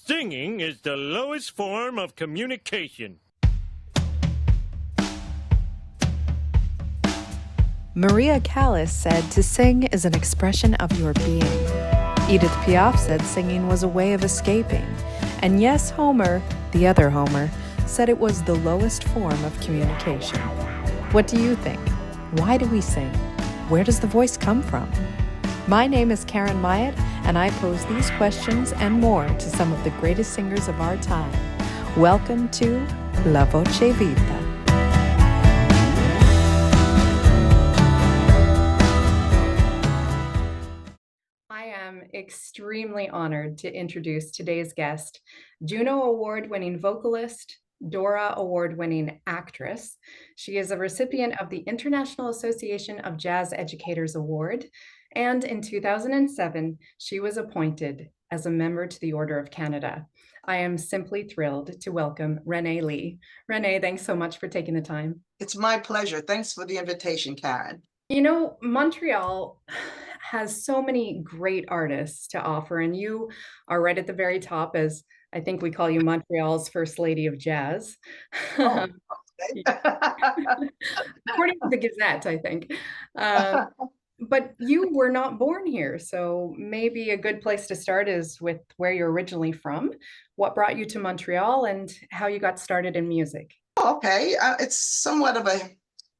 Singing is the lowest form of communication. Maria Callas said to sing is an expression of your being. Edith Piaf said singing was a way of escaping. And yes, Homer, the other Homer, said it was the lowest form of communication. What do you think? Why do we sing? Where does the voice come from? My name is Karen Myatt, and I pose these questions and more to some of the greatest singers of our time. Welcome to La Voce Vita. I am extremely honored to introduce today's guest, Juno Award-winning vocalist, Dora Award-winning actress. She is a recipient of the International Association of Jazz Educators Award, and in 2007, she was appointed as a member to the Order of Canada. I am simply thrilled to welcome Ranee Lee. Ranee, thanks so much for taking the time. It's my pleasure. Thanks for the invitation, Karen. You know, Montreal has so many great artists to offer, and you are right at the very top, as I think we call you Montreal's First Lady of Jazz. Oh, okay. According to the Gazette, I think. But you were not born here, so maybe a good place to start is with where you're originally from. What brought you to Montreal and how you got started in music? Okay, it's somewhat of a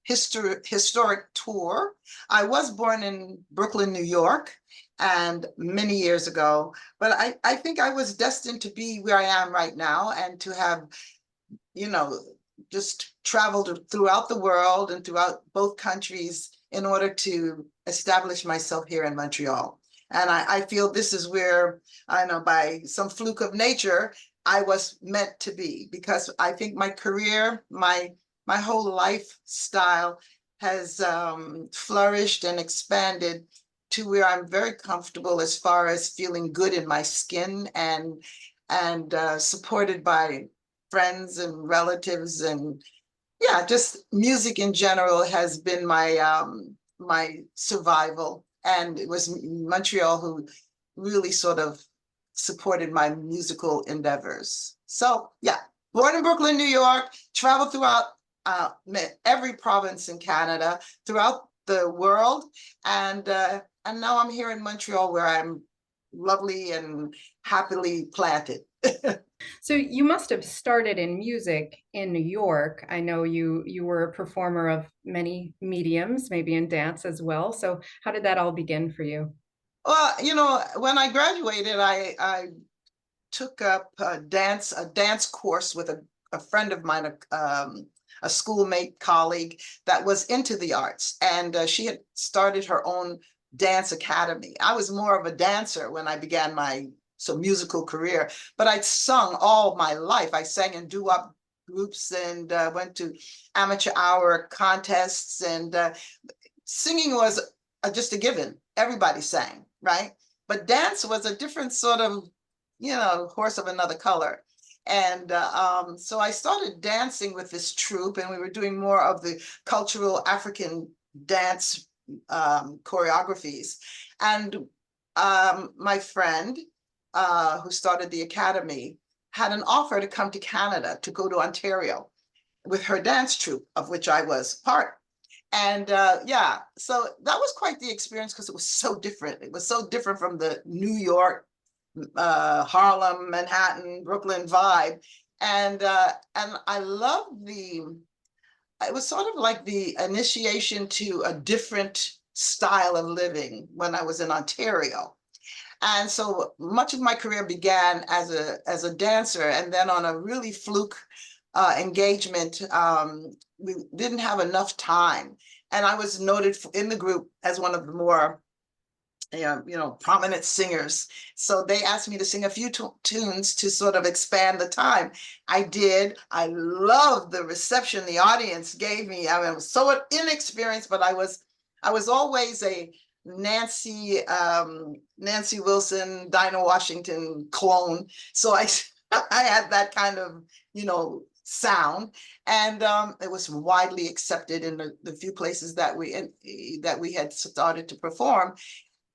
historic tour. I was born in Brooklyn, New York, and many years ago, but I think I was destined to be where I am right now and to have, just traveled throughout the world and throughout both countries in order to establish myself here in Montreal. And I feel this is where, I know by some fluke of nature, I was meant to be, because I think my career, my whole lifestyle has flourished and expanded to where I'm very comfortable as far as feeling good in my skin and supported by friends and relatives, and yeah, just music in general has been my survival. And it was Montreal who really sort of supported my musical endeavors. So yeah, born in Brooklyn, New York, traveled throughout every province in Canada, throughout the world, and now I'm here in Montreal, where I'm lovely and happily planted. So you must have started in music in New York. I know you were a performer of many mediums, maybe in dance as well. So how did that all begin for you? Well, when I graduated, I took up a dance course with a friend of mine, a schoolmate colleague that was into the arts, and she had started her own dance academy. I was more of a dancer when I began my musical career, but I'd sung all my life. I sang in doo-wop groups and went to amateur hour contests, and singing was just a given. Everybody sang, right? But dance was a different sort of, horse of another color. And so I started dancing with this troupe, and we were doing more of the cultural African dance choreographies. And my friend, who started the academy, had an offer to come to Canada, to go to Ontario with her dance troupe, of which I was part. And yeah, so that was quite the experience, because it was so different. It was so different from the New York, Harlem, Manhattan, Brooklyn vibe. And I love it was sort of like the initiation to a different style of living when I was in Ontario. And so much of my career began as a dancer, and then on a really fluke engagement, we didn't have enough time, and I was noted in the group as one of the more prominent singers. So they asked me to sing a few tunes to sort of expand the time. I did. I loved the reception the audience gave me. I was so inexperienced, but I was always a Nancy Wilson, Dinah Washington clone. So I had that kind of, sound, and it was widely accepted in the few places that we had started to perform.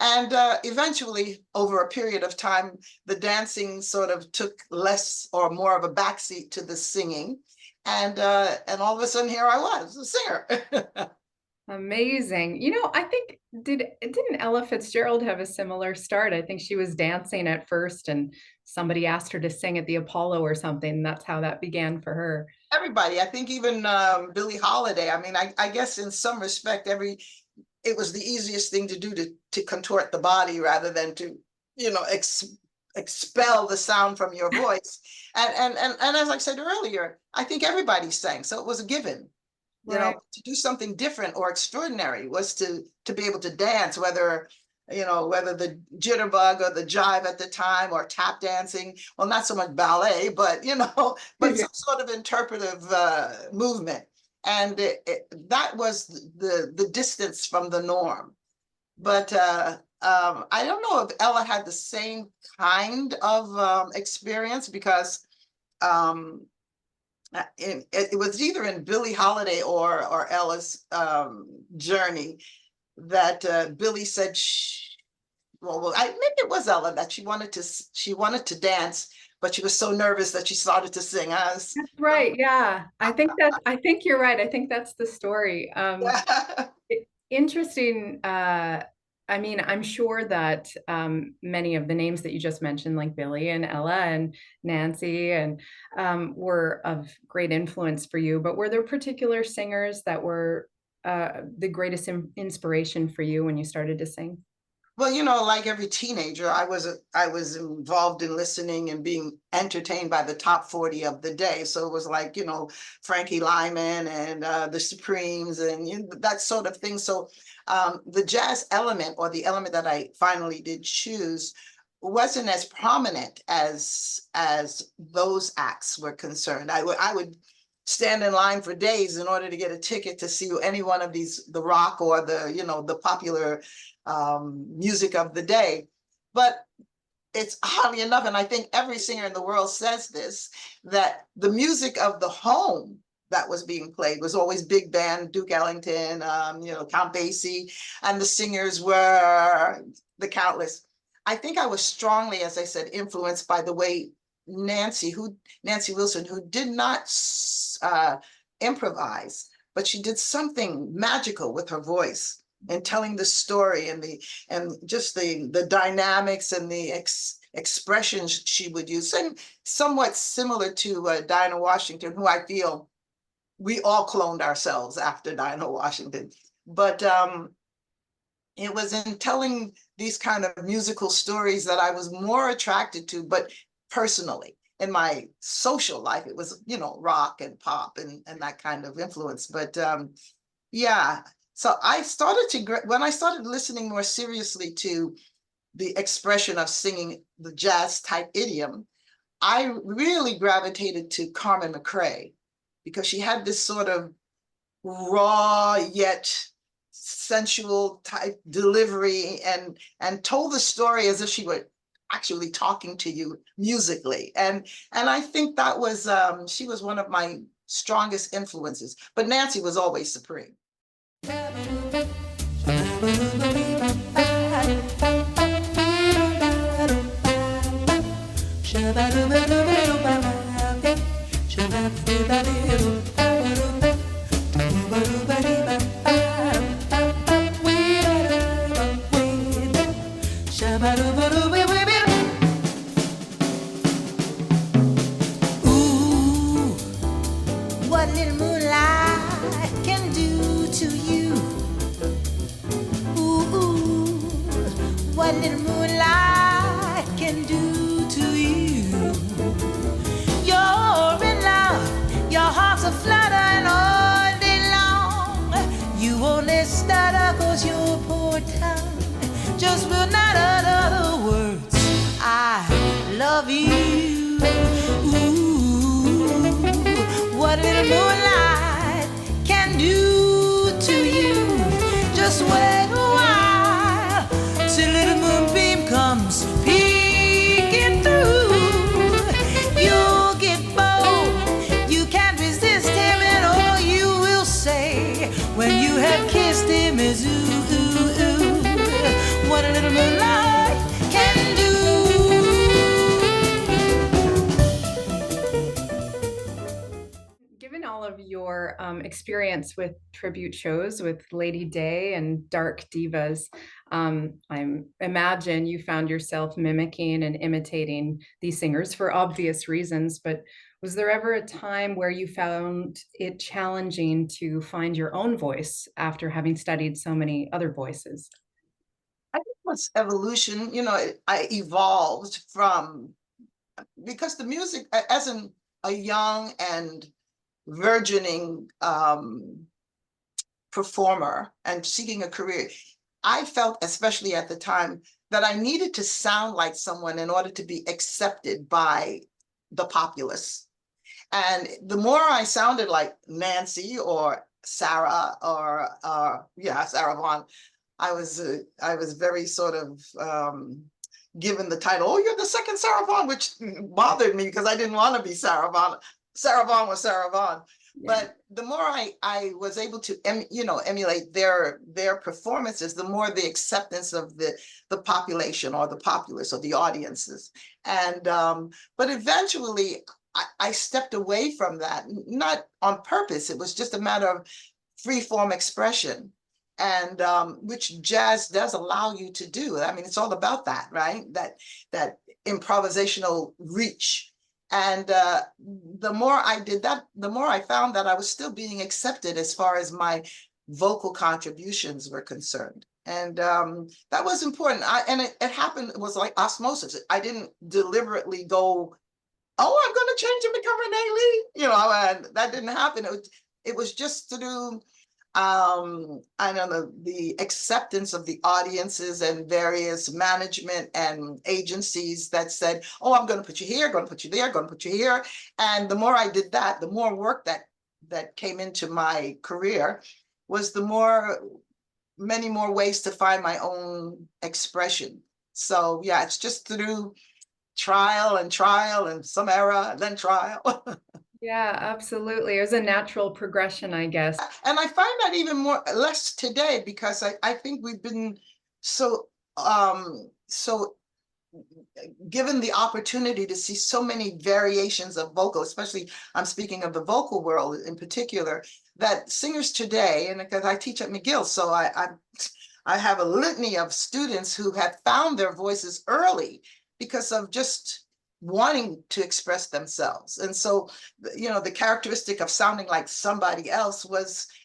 And eventually, over a period of time, the dancing sort of took less or more of a backseat to the singing. And all of a sudden, here I was, a singer. Amazing. You know, I think didn't Ella Fitzgerald have a similar start? I think she was dancing at first and somebody asked her to sing at the Apollo or something. That's how that began for her. Everybody, I think even Billie Holiday. I mean, I guess in some respect, it was the easiest thing to do to contort the body rather than to, expel the sound from your voice. And as I said earlier, I think everybody sang, so it was a given. Right. To do something different or extraordinary was to be able to dance, whether the jitterbug or the jive at the time or tap dancing. Well, not so much ballet, but some sort of interpretive movement. And that was the distance from the norm. But I don't know if Ella had the same kind of experience, because it was either in Billie Holiday or Ella's journey that Billie said, maybe it was Ella, that she wanted to dance, but she was so nervous that she started to sing. That's right. Yeah, I think you're right. I think that's the story. Interesting. I mean, I'm sure that many of the names that you just mentioned, like Billie and Ella and Nancy, and were of great influence for you. But were there particular singers that were the greatest inspiration for you when you started to sing? Well, like every teenager, I was involved in listening and being entertained by the top 40 of the day. So it was like, Frankie Lyman and the Supremes and that sort of thing. So the jazz element, or the element that I finally did choose, wasn't as prominent as those acts were concerned. I would stand in line for days in order to get a ticket to see any one of these, the rock or the popular music of the day. But it's oddly enough, and I think every singer in the world says this, that the music of the home that was being played was always big band, Duke Ellington, Count Basie, and the singers were the Countless. I think I was strongly, as I said, influenced by the way Nancy Wilson, who did not improvise, but she did something magical with her voice and telling the story and just the dynamics and the expressions she would use, and somewhat similar to Dinah Washington, who I feel we all cloned ourselves after Dinah Washington. But it was in telling these kind of musical stories that I was more attracted to, but personally. In my social life, it was, rock and pop and that kind of influence. But yeah, so when I started listening more seriously to the expression of singing the jazz type idiom, I really gravitated to Carmen McRae, because she had this sort of raw yet sensual type delivery and told the story as if she were actually talking to you musically. And I think that was, she was one of my strongest influences, but Nancy was always supreme. What little moonlight can do to you. Ooh, what little moonlight can do to you. You're in love, your heart's a fluttering all day long. You only stutter 'cause your poor tongue just will not utter the words, I love you. Ooh, what little moonlight can do to you. Just wait a while till little moonbeam comes peeking through. You'll get bold, you can't resist him, and all you will say when you have kissed him is ooh, ooh, ooh. What a little moonlight all of your experience with tribute shows with Lady Day and Dark Divas. I imagine you found yourself mimicking and imitating these singers for obvious reasons, but was there ever a time where you found it challenging to find your own voice after having studied so many other voices? I think it was evolution, I evolved from, because the music, as a young and burgeoning performer and seeking a career, I felt, especially at the time, that I needed to sound like someone in order to be accepted by the populace. And the more I sounded like Nancy or Sarah or Sarah Vaughan, I was very sort of given the title, "Oh, you're the second Sarah Vaughan," which bothered me because I didn't want to be Sarah Vaughan. Sarah Vaughan was Sarah Vaughan. Yeah. But the more I was able to emulate their performances, the more the acceptance of the population or the populace or the audiences. And but eventually I stepped away from that, not on purpose. It was just a matter of free form expression, and which jazz does allow you to do. I mean, it's all about that, right? That improvisational reach. And the more I did that, the more I found that I was still being accepted as far as my vocal contributions were concerned. And that was important. It happened, it was like osmosis. I didn't deliberately go, "Oh, I'm going to change and become Ranee Lee." And that didn't happen. It was just through I know the acceptance of the audiences and various management and agencies that said, "Oh, I'm going to put you here, going to put you there, going to put you here." And the more I did that, the more work that came into my career was many more ways to find my own expression. So yeah, it's just through trial and some error and then trial. Yeah, absolutely. It was a natural progression, I guess. And I find that even less today, because I think we've been so given the opportunity to see so many variations of vocal, especially I'm speaking of the vocal world in particular, that singers today, and because I teach at McGill, so I have a litany of students who have found their voices early because of just wanting to express themselves. And so, the characteristic of sounding like somebody else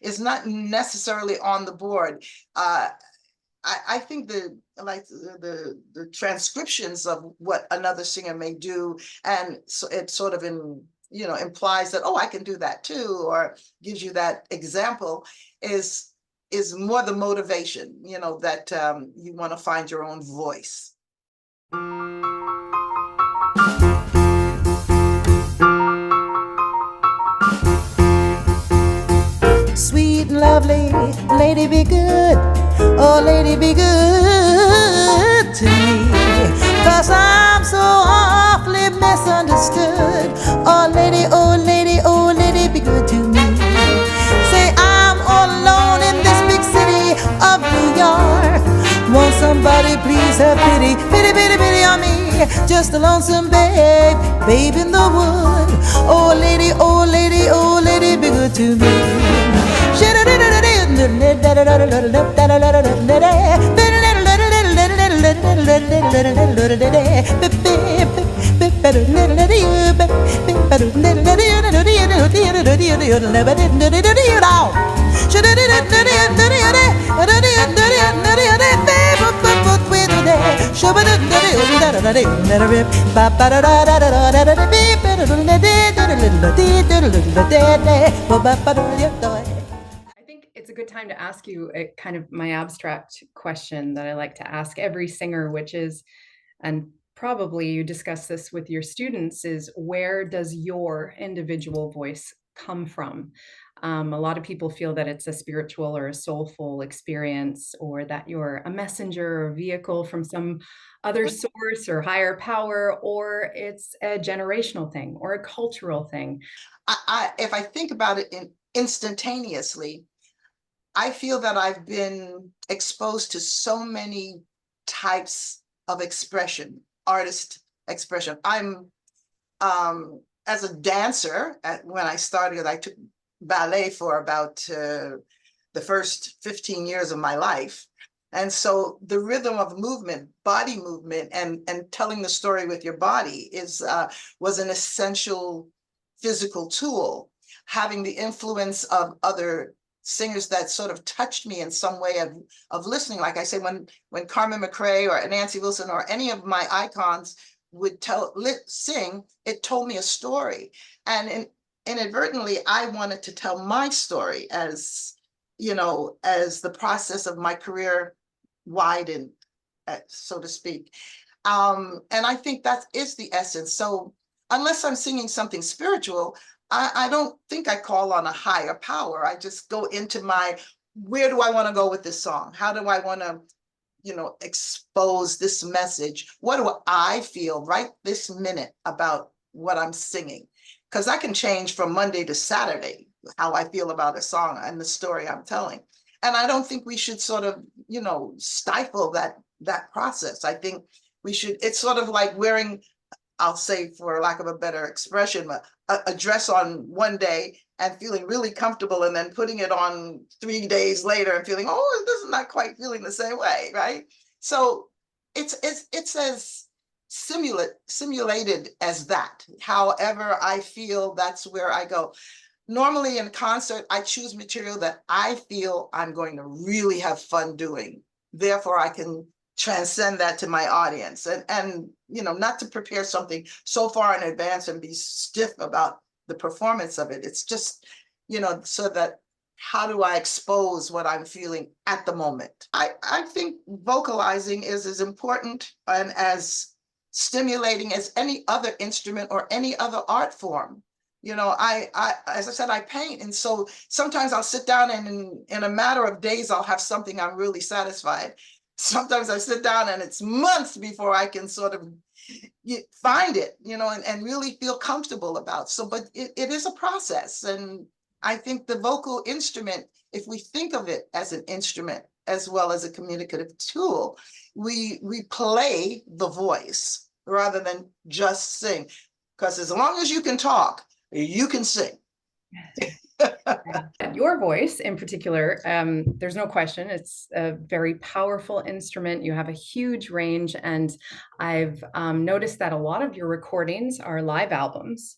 is not necessarily on the board. I think the transcriptions of what another singer may do, and so it sort of implies that, "Oh, I can do that too," or gives you that example, is more the motivation, that you want to find your own voice. Sweet and lovely, lady be good, oh lady be good to me, 'cause I'm so awfully misunderstood. Oh lady, oh lady, oh lady be good to me. Say I'm all alone in this big city of New York. Won't somebody please have pity, pity, pity, pity on me? Just a lonesome babe in the wood. Oh lady, oh lady, oh lady be good to me. I think it's a good time to ask you a kind of my abstract question that I like to ask every singer, which is, and probably you discuss this with your students, is where does your individual voice come from? A lot of people feel that it's a spiritual or a soulful experience, or that you're a messenger or vehicle from some other source or higher power, or it's a generational thing or a cultural thing. If I think about it instantaneously, I feel that I've been exposed to so many types of expression, artist expression. I'm as a dancer, when I started, I took ballet for about the first 15 years of my life. And so the rhythm of movement, body movement, and telling the story with your body was an essential physical tool. Having the influence of other singers that sort of touched me in some way of listening. Like I say, when Carmen McRae or Nancy Wilson or any of my icons would sing, it told me a story. And inadvertently, I wanted to tell my story as the process of my career widened, so to speak. And I think that is the essence. So unless I'm singing something spiritual, I don't think I call on a higher power. I just go into where do I want to go with this song? How do I want to, expose this message? What do I feel right this minute about what I'm singing? Because that can change from Monday to Saturday, how I feel about a song and the story I'm telling. And I don't think we should sort of, stifle that process. I think we should, it's sort of like wearing, I'll say for lack of a better expression, a dress on one day and feeling really comfortable, and then putting it on 3 days later and feeling, oh, this is not quite feeling the same way, right? So it's as simulated as that. However I feel, that's where I go. Normally in concert, I choose material that I feel I'm going to really have fun doing. Therefore, I can transcend that to my audience, and not to prepare something so far in advance and be stiff about the performance of it. It's just, so that how do I expose what I'm feeling at the moment? I think vocalizing is as important and as stimulating as any other instrument or any other art form. I as I said, I paint, and so sometimes I'll sit down and in a matter of days I'll have something I'm really satisfied. Sometimes I sit down and it's months before I can sort of find it, and really feel comfortable about. So, but it is a process. And I think the vocal instrument, if we think of it as an instrument as well as a communicative tool, we play the voice rather than just sing. Because as long as you can talk, you can sing. Your voice in particular, there's no question, it's a very powerful instrument. You have a huge range, and I've noticed that a lot of your recordings are live albums,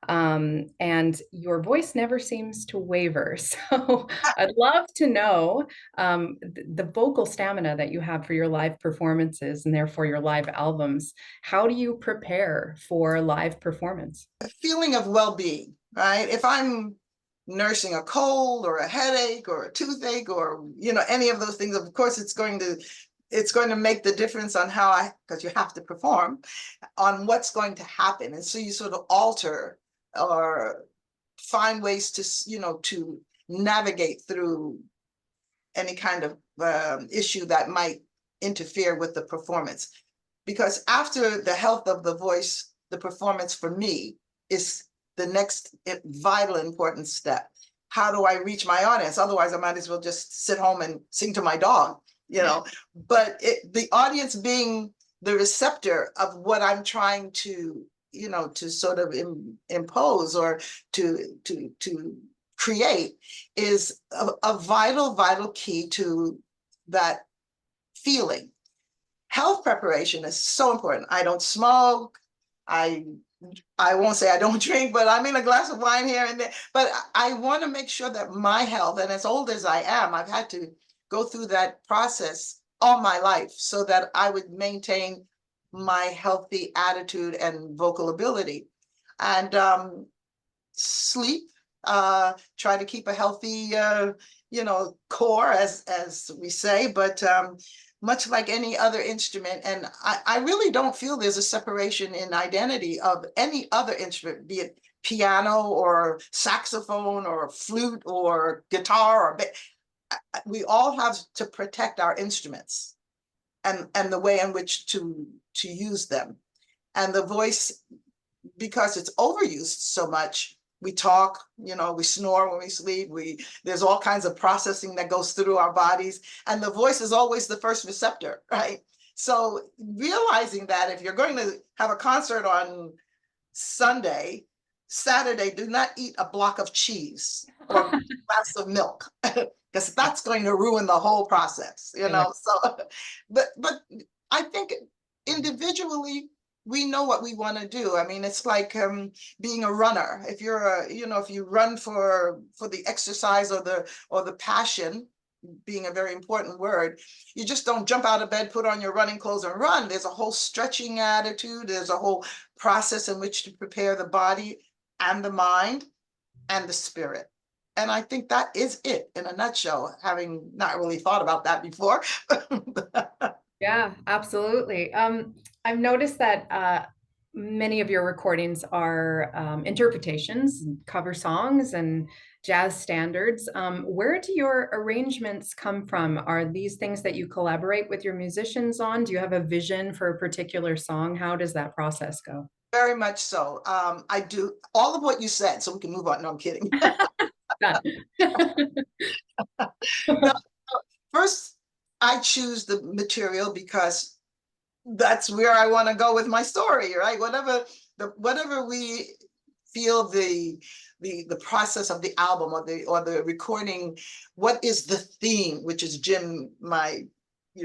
and your voice never seems to waver. So I'd love to know the vocal stamina that you have for your live performances and therefore your live albums. How do you prepare for live performance? A feeling of well-being, right? If I'm nursing a cold or a headache or a toothache or any of those things, of course it's going to make the difference on how because you have to perform, on what's going to happen. And so you sort of alter or find ways to to navigate through any kind of issue that might interfere with the performance. Because after the health of the voice, the performance for me is the next vital important step. How do I reach my audience? Otherwise, I might as well just sit home and sing to my dog, But the audience being the receptor of what I'm trying to, to sort of impose or to create is a vital key to that feeling. Health preparation is so important. I don't smoke. I won't say I don't drink, but I mean a glass of wine here and there. But I want to make sure that my health, and as old as I am, I've had to go through that process all my life so that I would maintain my healthy attitude and vocal ability. And sleep, try to keep a healthy, core, as we say, but much like any other instrument. And I really don't feel there's a separation in identity of any other instrument, be it piano or saxophone or flute or guitar or we all have to protect our instruments and the way in which to use them. And the voice, because it's overused so much, we talk, we snore when we sleep, there's all kinds of processing that goes through our bodies, and the voice is always the first receptor, right? So realizing that if you're going to have a concert on Sunday, Saturday, do not eat a block of cheese or a glass of milk, because that's going to ruin the whole process, you know. So, but I think individually we know what we want to do. I mean, it's like being a runner. If you're if you run for the exercise or the passion, being a very important word, you just don't jump out of bed, put on your running clothes and run. There's a whole stretching attitude. There's a whole process in which to prepare the body and the mind and the spirit. And I think that is it in a nutshell, having not really thought about that before. Yeah, absolutely. I've noticed that many of your recordings are interpretations, cover songs, and jazz standards. Where do your arrangements come from? Are these things that you collaborate with your musicians on? Do you have a vision for a particular song? How does that process go? Very much so. I do all of what you said, so we can move on. No, I'm kidding. No, first, I choose the material because that's where I want to go with my story, right? Whatever we feel the process of the album or the recording, what is the theme, which is Jim, my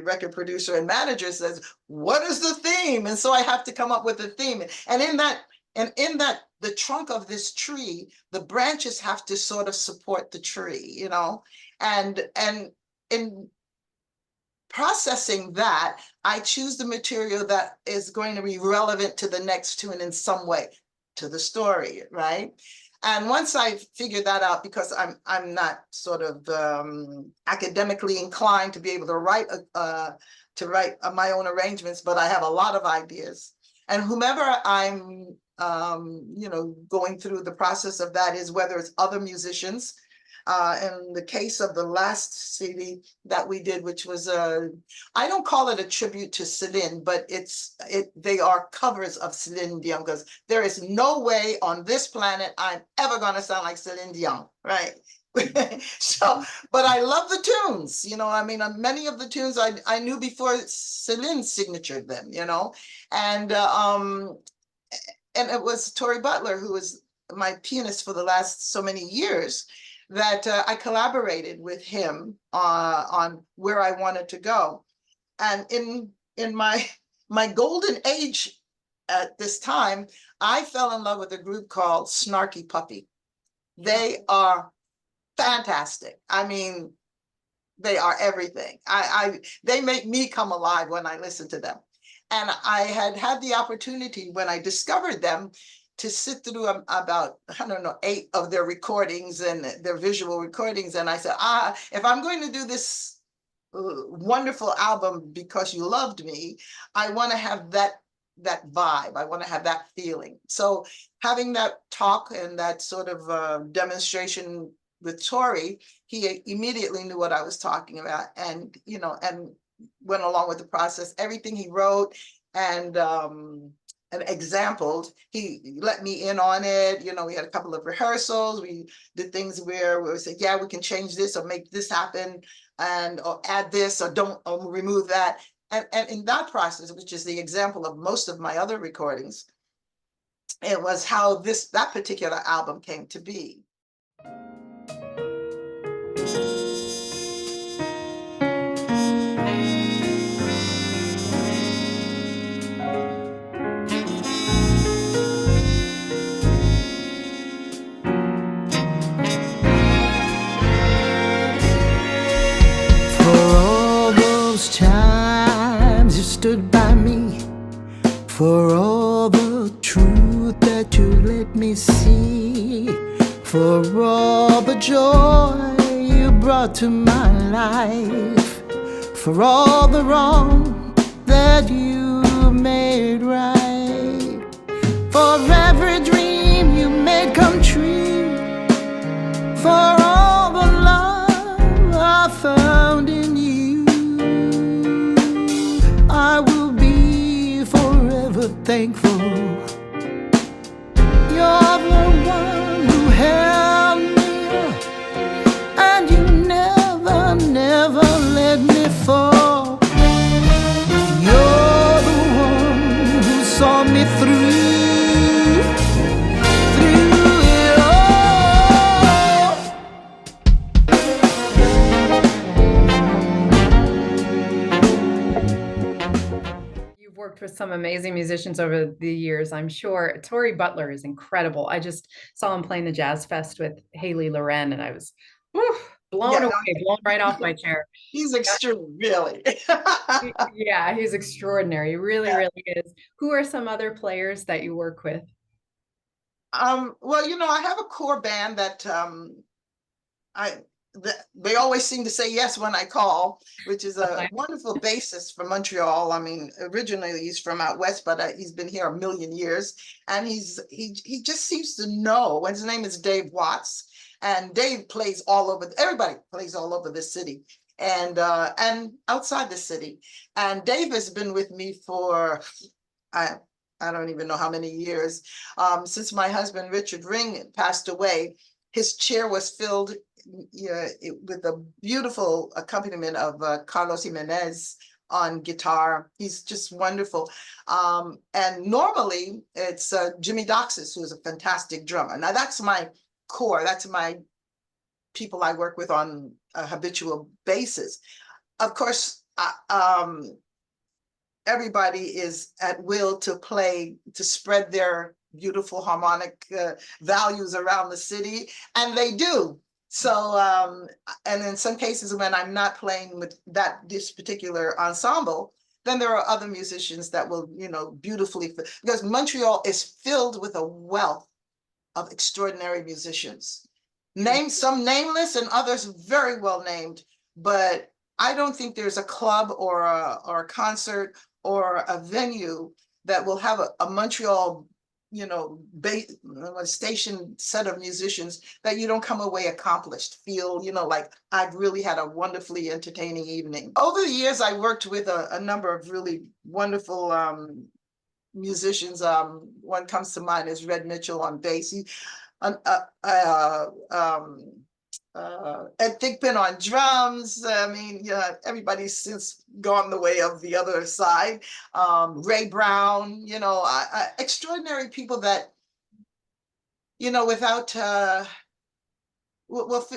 record producer and manager, says, what is the theme? And so I have to come up with a theme. And in that, the trunk of this tree, the branches have to sort of support the tree, you know, and in processing that, I choose the material that is going to be relevant to the next tune in some way, to the story, right? And once I figured that out, because I'm not sort of academically inclined to be able to write my own arrangements, but I have a lot of ideas. And whomever I'm going through the process of that is, whether it's other musicians. In the case of the last CD that we did, which was I don't call it a tribute to Celine, but they are covers of Celine Dion, because there is no way on this planet I'm ever going to sound like Celine Dion, right? So, but I love the tunes, you know. I mean, many of the tunes I knew before Celine signatured them, you know, and it was Tori Butler, who was my pianist for the last so many years, that I collaborated with him on where I wanted to go. And in my golden age at this time, I fell in love with a group called Snarky Puppy. They are fantastic. I mean, they are everything. They make me come alive when I listen to them. And I had the opportunity, when I discovered them, to sit through about, 8 of their recordings and their visual recordings. And I said, if I'm going to do this wonderful album because you loved me, I want to have that vibe. I want to have that feeling. So having that talk and that sort of demonstration with Tori, he immediately knew what I was talking about, and went along with the process. Everything he wrote and exampled, he let me in on it. You know, we had a couple of rehearsals. We did things where we said, yeah, we can change this or make this happen, or add this or don't, or remove that. And in that process, which is the example of most of my other recordings, it was how that particular album came to be. Times you stood by me, for all the truth that you let me see, for all the joy you brought to my life, for all the wrong that you made right, for every dream you made come true, for all the love I found in you. I will be forever thankful. You're the one who held me up, and you never, never let me fall. You're the one who saw me through some amazing musicians over the years, I'm sure. Tori Butler is incredible. I just saw him playing the Jazz Fest with Haley Loren, and I was blown Yeah, away, no, blown right off my chair. he's extreme, really. Yeah, he's extraordinary. He really, Yeah. really is. Who are some other players that you work with? Well, I have a core band that they always seem to say yes when I call, which is a wonderful bassist from Montreal. I mean, originally he's from out west, but he's been here a million years, and he just seems to know. His name is Dave Watts, and Dave plays all over. Everybody plays all over the city, and outside the city. And Dave has been with me for I don't even know how many years. Since my husband Richard Ring passed away, his chair was filled with a beautiful accompaniment of Carlos Jimenez on guitar. He's just wonderful. And normally it's Jimmy Doxis, who's a fantastic drummer. Now that's my core. That's my people I work with on a habitual basis. Of course, everybody is at will to play, to spread their beautiful harmonic values around the city, and they do. So, and in some cases when I'm not playing with this particular ensemble, then there are other musicians that will, beautifully, because Montreal is filled with a wealth of extraordinary musicians. Some nameless and others very well named, but I don't think there's a club or a concert or a venue that will have a Montreal, station set of musicians that you don't come away accomplished, feel, like I've really had a wonderfully entertaining evening. Over the years, I worked with a number of really wonderful musicians. One comes to mind is Red Mitchell on bass. Ed Thigpen on drums. I mean, everybody's since gone the way of the other side. Ray Brown, extraordinary people that, without,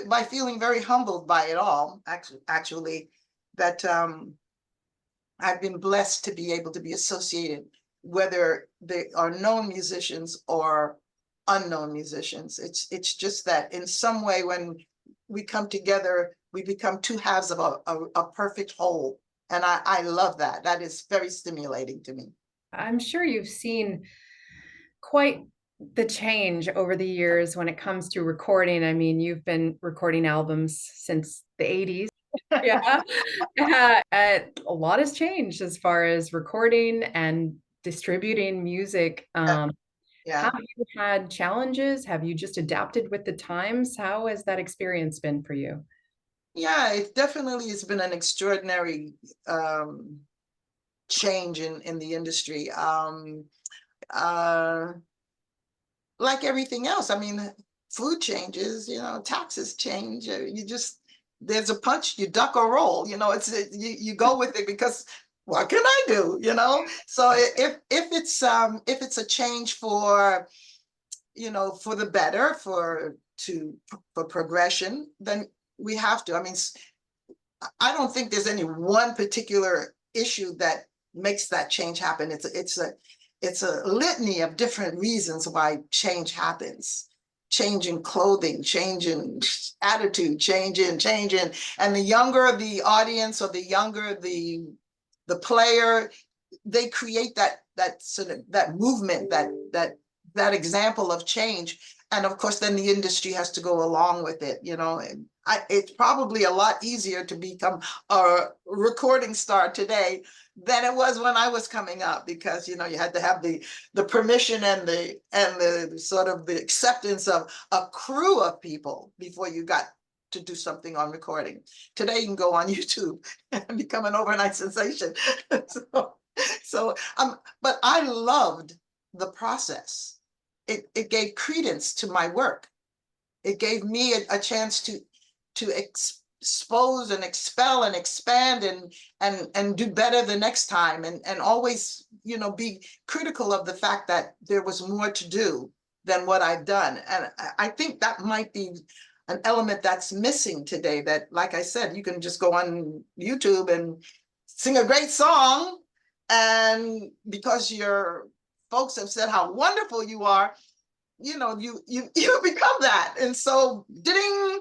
by feeling very humbled by it all, actually, that I've been blessed to be able to be associated, whether they are known musicians or unknown musicians. It's just that in some way when we come together, we become two halves of a perfect whole. And I love that. That is very stimulating to me. I'm sure you've seen quite the change over the years when it comes to recording. I mean, you've been recording albums since the 80s. Yeah. A lot has changed as far as recording and distributing music. Yeah. Have you had challenges? Have you just adapted with the times? How has that experience been for you? Yeah, it definitely has been an extraordinary change in the industry. Like everything else, I mean, food changes, taxes change. There's a punch, you duck or roll. You go with it because what can I do? So if it's a change for the better, for progression, then we have to. I mean, I don't think there's any one particular issue that makes that change happen. It's a litany of different reasons why change happens. Change in clothing, change in attitude, change in, and the younger the audience or the younger the player, they create that sort of that movement, that example of change. And of course, then the industry has to go along with it. It's probably a lot easier to become a recording star today than it was when I was coming up, because you had to have the permission and the sort of the acceptance of a crew of people before you got to do something on recording. Today you can go on YouTube and become an overnight sensation. But I loved the process. It gave credence to my work. It gave me a chance to expose and expel and expand and do better the next time, and always be critical of the fact that there was more to do than what I've done. And I think that might be an element that's missing today, that, like I said, you can just go on YouTube and sing a great song And because your folks have said how wonderful you are, you become that. And so ding,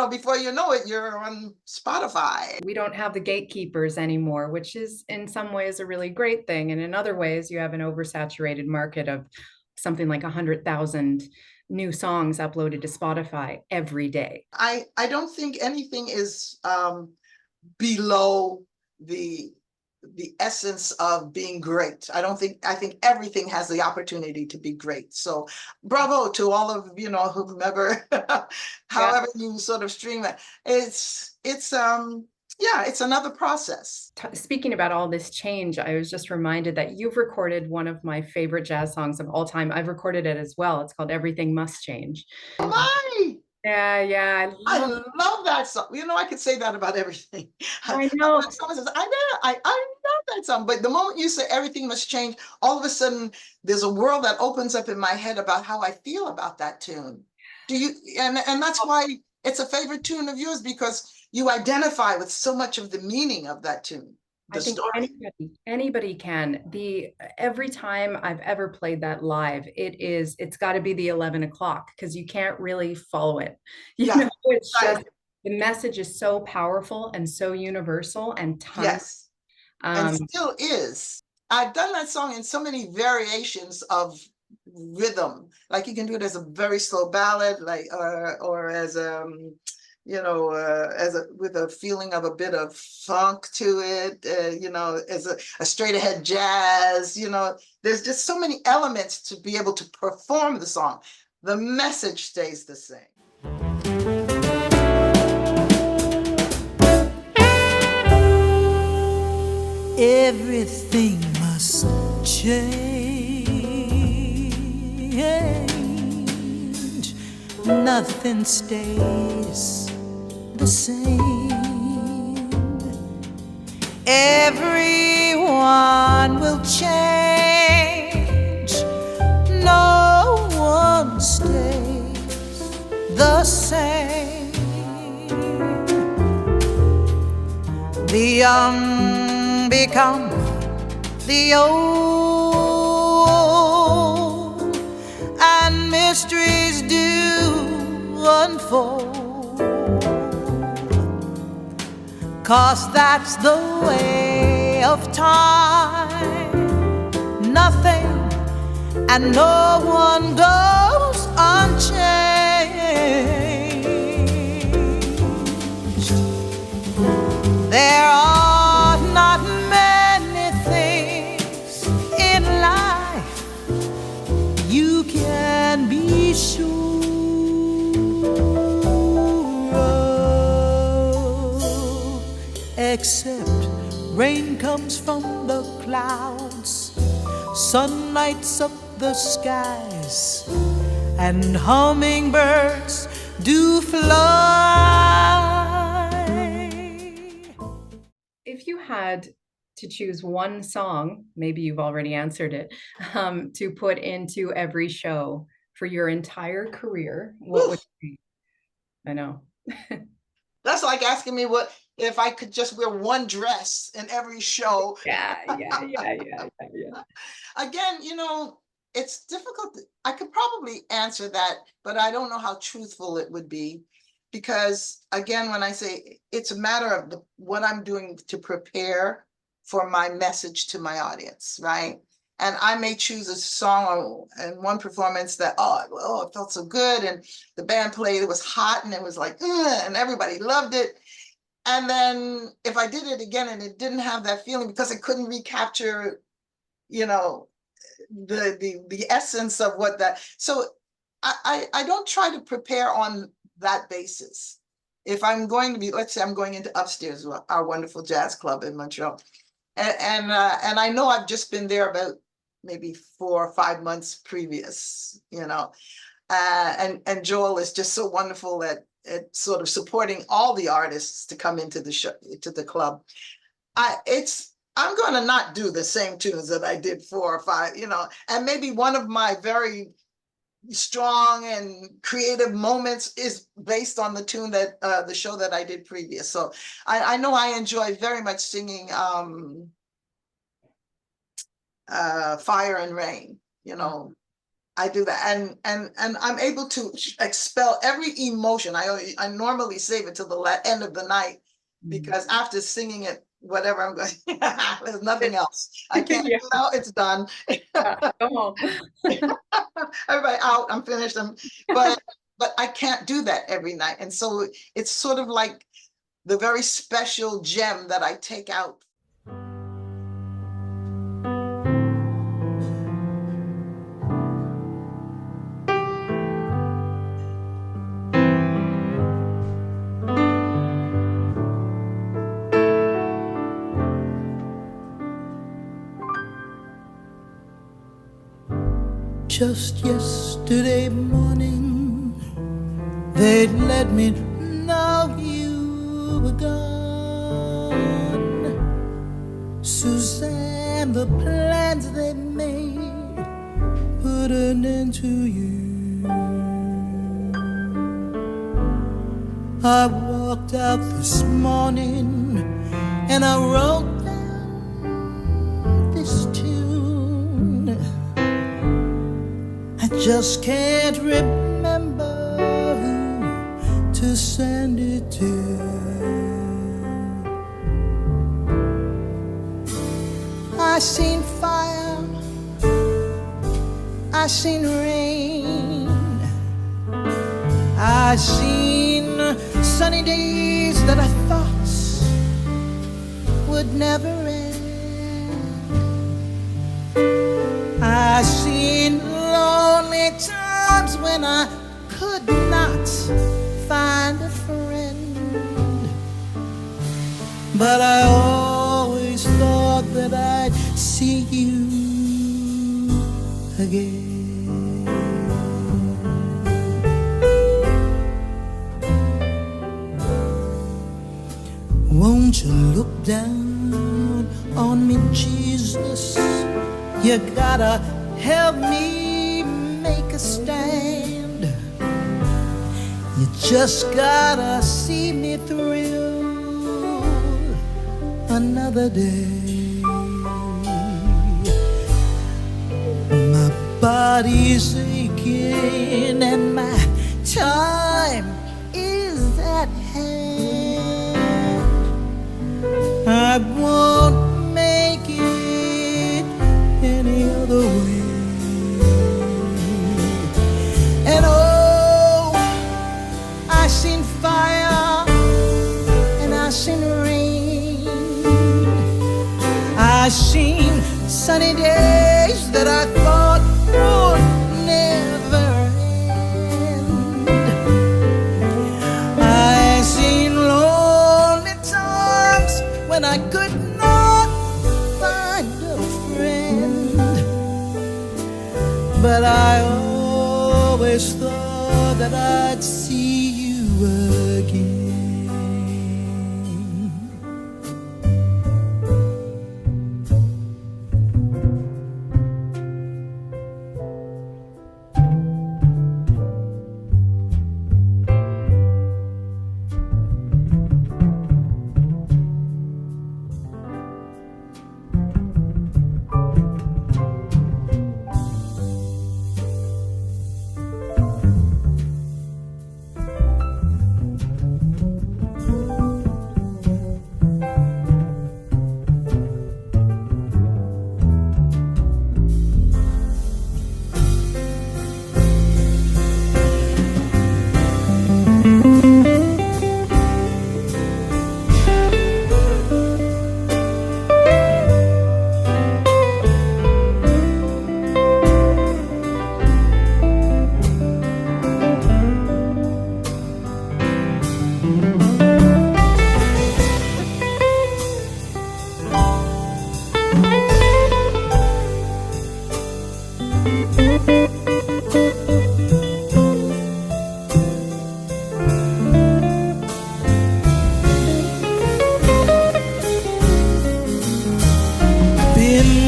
before you know it, you're on Spotify. We don't have the gatekeepers anymore, which is in some ways a really great thing. And in other ways, you have an oversaturated market of something like 100,000 new songs uploaded to Spotify every day. I don't think anything is below the essence of being great. I think everything has the opportunity to be great. So bravo to all of, whomever, however you sort of stream it. It's another process. Speaking about all this change, I was just reminded that you've recorded one of my favorite jazz songs of all time. I've recorded it as well. It's called Everything Must Change. Oh my! Yeah. I love that song. I could say that about everything. I know. Someone says, I love that song. But the moment you say everything must change, all of a sudden there's a world that opens up in my head about how I feel about that tune. And that's why it's a favorite tune of yours, because you identify with so much of the meaning of that tune. I think anybody can. Every time I've ever played that live, it's got to be the 11 o'clock, because you can't really follow it. It's just, the message is so powerful and so universal and timeless. And still is. I've done that song in so many variations of rhythm. Like you can do it as a very slow ballad, like or as with a feeling of a bit of funk to it, as a straight ahead jazz, there's just so many elements to be able to perform the song. The message stays the same. Everything must change. Nothing stays the same. Everyone will change. No one stays the same. The young become the old, and mysteries do unfold. 'Cause that's the way of time. Nothing and no one goes unchanged. There are not many things in life you can be sure of, except rain comes from the clouds, sun lights up the skies, and hummingbirds do fly. If you had to choose one song, maybe you've already answered it, to put into every show for your entire career, what would it be? I know. That's like asking me what if I could just wear one dress in every show. Yeah. Again, it's difficult. I could probably answer that, but I don't know how truthful it would be. Because again, when I say it's a matter of what I'm doing to prepare for my message to my audience, right? And I may choose a song in one performance that, it felt so good, and the band played, it was hot, and it was like, and everybody loved it. And then if I did it again and it didn't have that feeling because it couldn't recapture, the essence of what that. So I don't try to prepare on that basis. If I'm going to be, let's say I'm going into Upstairs, our wonderful jazz club in Montreal, and I know I've just been there about maybe 4 or 5 months previous, and Joel is just so wonderful at sort of supporting all the artists to come into the show, to the club. I'm going to not do the same tunes that I did 4 or 5, and maybe one of my very strong and creative moments is based on the tune that the show that I did previous. So I know I enjoy very much singing Fire and Rain, you know. I do that, and I'm able to expel every emotion. I normally save it till the end of the night, because after singing it, whatever I'm going, there's nothing else. I can't. Yeah. No, it's done. Come on. Everybody out. I'm finished. But I can't do that every night, and so it's sort of like the very special gem that I take out. Just yesterday morning, they'd let me know you were gone. Suzanne, the plans they made put an end to you. I walked out this morning and I wrote down this tune. I just can't remember who to send it to. I seen fire, I seen rain, I seen sunny days that I thought would never end. I seen lonely times when I could not find a friend, but I always thought that I'd see you again. Won't you look down on me, Jesus? You gotta help me make a stand. You just gotta see me through another day. My body's aching and my time is at hand. I won't make it any other way. And oh, I seen fire and I seen rain. I seen sunny days that I thought would never end. I seen lonely times when I could not find a friend, but I always thought that I'd see you again.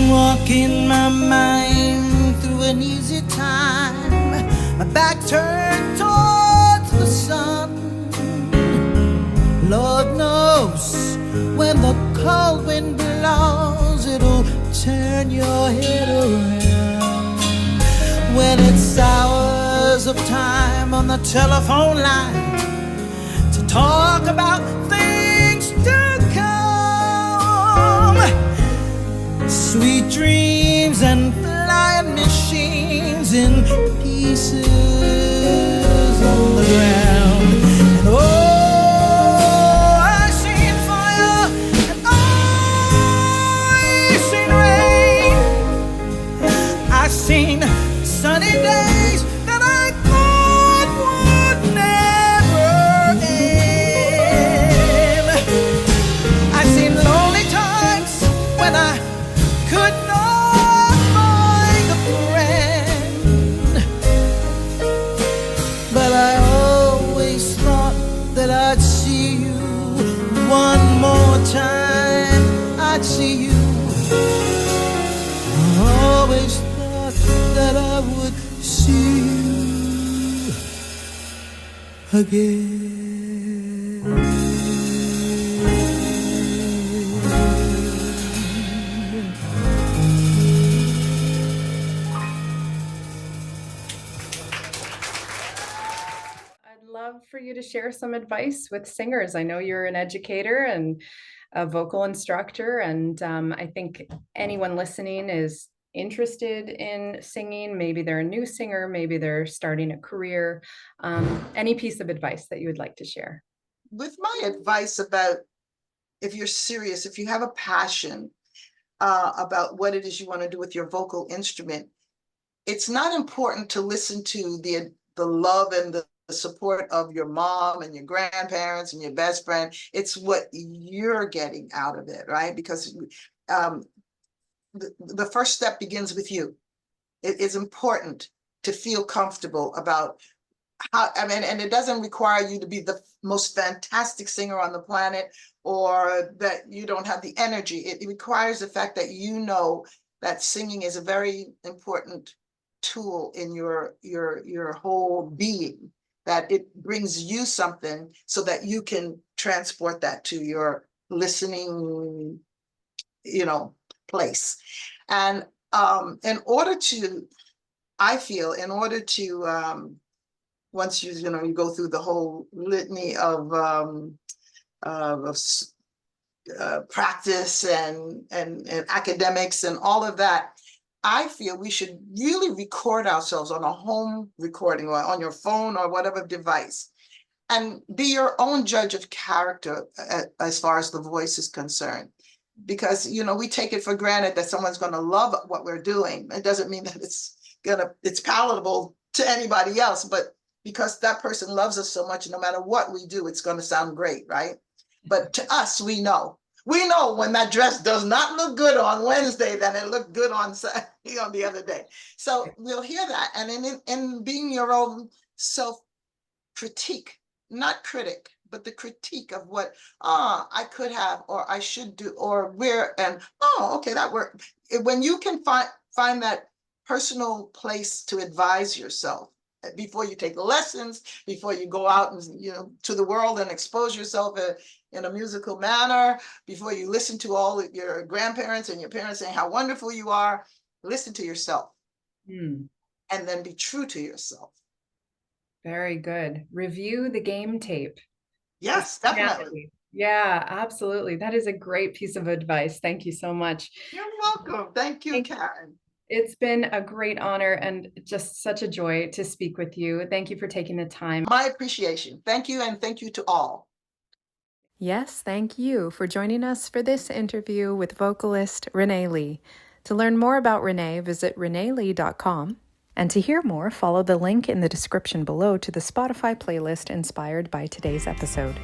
Walking my mind through an easy time, my back turned towards the sun. Lord knows when the cold wind blows, it'll turn your head around. When it's hours of time on the telephone line to talk about things to come, sweet dreams and flying machines in pieces on the ground. And oh, I've seen fire and I've seen rain. I've seen sunny days that I thought would never end. I've seen lonely times when I could not find a friend, but I always thought that I'd see you one more time. I'd see you. I always thought that I would see you again. I'd love for you to share some advice with singers. I know you're an educator and a vocal instructor, and I think anyone listening is interested in singing. Maybe they're a new singer, maybe they're starting a career. Any piece of advice that you would like to share? With my advice about, if you're serious, if you have a passion about what it is you want to do with your vocal instrument, it's not important to listen to the love and the support of your mom and your grandparents and your best friend. It's what you're getting out of it, right? Because the first step begins with you. It is important to feel comfortable about how, I mean, and it doesn't require you to be the most fantastic singer on the planet, or that you don't have the energy. It requires the fact that you know that singing is a very important tool in your whole being, that it brings you something so that you can transport that to your listening, place. And in order to, I feel, in order to, once you go through the whole litany of practice and academics and all of that, I feel we should really record ourselves on a home recording or on your phone or whatever device, and be your own judge of character as far as the voice is concerned. Because, we take it for granted that someone's going to love what we're doing. It doesn't mean that it's palatable to anybody else, but because that person loves us so much, no matter what we do, it's going to sound great, right? But to us, we know when that dress does not look good on Wednesday, then it looked good on the other day. So we'll hear that. And in being your own self-critique, not critic, but the critique of what I could have, or I should do, or where, and okay, that worked. When you can find that personal place to advise yourself before you take lessons, before you go out and to the world and expose yourself in a musical manner, before you listen to all your grandparents and your parents saying how wonderful you are, listen to yourself, and then be true to yourself. Very good. Review the game tape. Yes, definitely. Yeah, absolutely. That is a great piece of advice. Thank you so much. You're welcome. Thank you, Karen. It's been a great honor and just such a joy to speak with you. Thank you for taking the time. My appreciation. Thank you, and thank you to all. Yes, thank you for joining us for this interview with vocalist Ranee Lee. To learn more about Ranee, visit raneelee.com. And to hear more, follow the link in the description below to the Spotify playlist inspired by today's episode.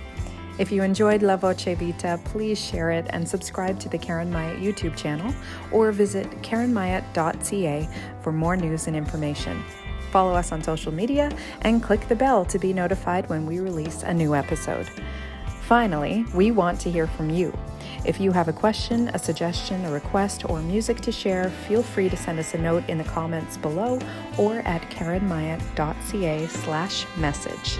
If you enjoyed La Voce Vita, please share it and subscribe to the Karen Myatt YouTube channel, or visit karenmyatt.ca for more news and information. Follow us on social media and click the bell to be notified when we release a new episode. Finally, we want to hear from you. If you have a question, a suggestion, a request, or music to share, feel free to send us a note in the comments below or at karenmyatt.ca/message.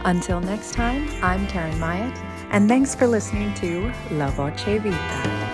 Until next time, I'm Karen Myatt, and thanks for listening to La Voce Vita.